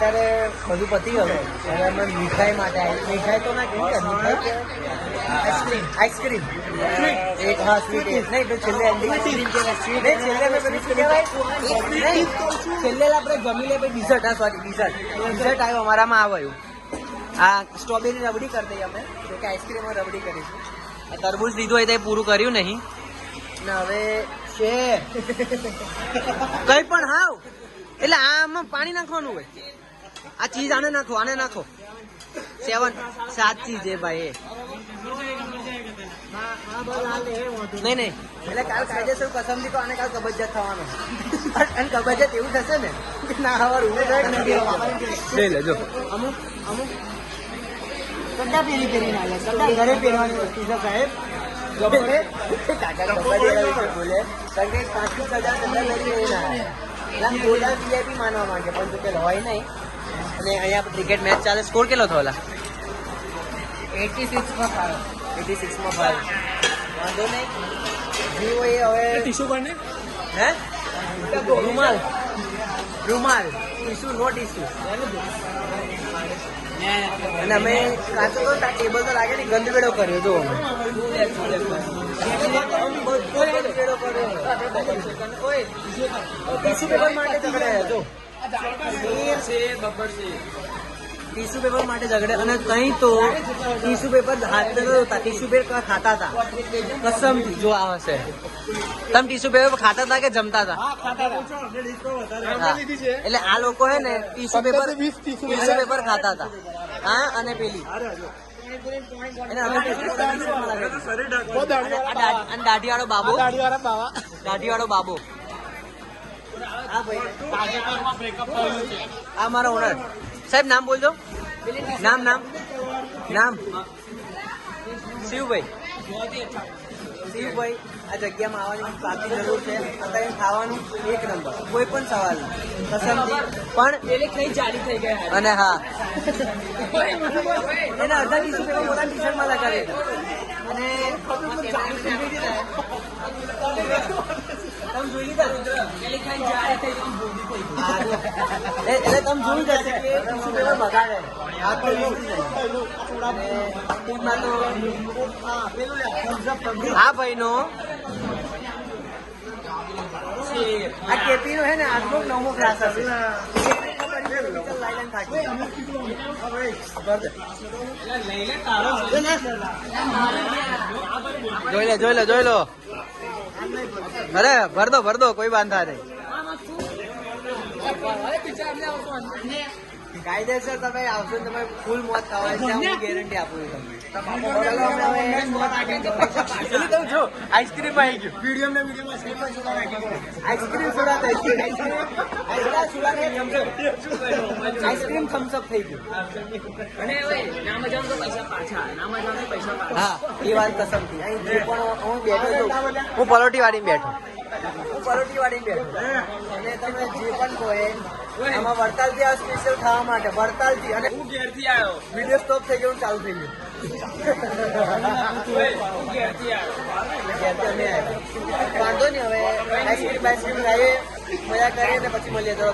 અત્યારે બધું પતી ગયું. હવે અમે મીઠાઈ માટે મીઠાઈ તો ના કેવી મીઠાઈ આઈસ્ક્રીમ એક હા સ્વીટ નહીં તો છેલ્લે છેલ્લે આપણે જમી લે પછી ડિઝર્ટ. હા સોરી ડિઝર્ટ આવ્યો અમારામાં આવ્યું. આ સ્ટ્રોબેરી રબડી કરી દઈએ અમે તો કે આઈસ્ક્રીમ રબડી કરીશું. તરબૂચ લીધું હોય તો પૂરું કર્યું નહીં ને હવે છે કઈ પણ હાવ એટલે આમાં પાણી નાખવાનું હોય. આ ચીજ આને નાખો 7 ચીજ એ ભાઈ નહીં એટલે કાલ કાયદેસર કસમથી તો આને કાલ કબજિયાત થવાનો અને કબજિયાત એવું થશે ને કે ના હવાર લઈ લેજો. અમુક કડા પહેરી ના કડા ઘરે પહેરવાની વસ્તુ છે સાહેબ. બોલે કારણ કે 5,000 VIP માનવા માંગે પણ તો પેલા હોય નહીં. અને અહીંયા ક્રિકેટ મેચ ચાલે. સ્કોર કેટલો થયો? 86 માં 5. વાંધો નહીં જીવો એ હવે ટીશ્યુ પર હે રૂમાલ ટીશ્યુ નો ટીશ્યુ. અને અમે કાચો તો ટેબલ તો લાગે ને ગંદવેડો કર્યો જો ટીશ્યુ પેપર માટે ઝઘડે જો ટીશ્યુ પેપર માટે ઝઘડે. અને કઈ તો ટીશ્યુ પેપર હાથ ટીશ્યુ પેપર ખાતા હતા કસમથી. જો આ હશે તમે ટીશ્યુ પેપર ખાતા હતા કે જમતા હતા? એટલે આ લોકો હે ને ટીશ્યુ પેપર ખાતા હતા. હા અને પેલી દાઢી વાળો બાબો આ મારો ઓનર સાહેબ. નામ બોલજો. નામ શિવભાઈ. આ જગ્યામાં આવવાની સાચી જરૂર છે. અત્યારે ખાવાનું એક નંબર કોઈ પણ સવાલ પસંદથી પણ જાડી થઈ ગયા. અને હા એના અડધા ટીશ્યુ પેપર પોતાના ટી શર્ટમાં લગાવી અને તમે જોઈ લીધા એટલે તમે જોઈ જશે કે ટીશ્યુ પેપર બગાડે. આ ભાઈનો આ કેપી નો હે ને 8મો 9મો ક્લાસ હશે. જોઈ લો અરે ભર દો કોઈ બાંધા નહીં. કાયદેસર તમે આવશો તમે ફૂલ મોત થવાની છે. ગેરંટી આપું છું તમને. જો આઈસ્ક્રીમ આવી ગયું video ice cream soda ice cream Thums Up થઈ ગયું. હા એ વાત કસમથી. અહીં જે પણ હું બેઠો છું હું પલોટી વાળીને બેઠો અને તમે જે પણ કહો આમાં વડતાલથી આ સ્પેશિયલ ખાવા માટે વડતાલથી. અને હું ઘેરથી આવ્યો વિડીયો સ્ટોપ થઈ ગયો ચાલુ થઈ ગયું. વાંધો નહીં હવે આઈસ્ક્રીમ ખાઈએ મજા કરીએ ને પછી મળીએ. ચલો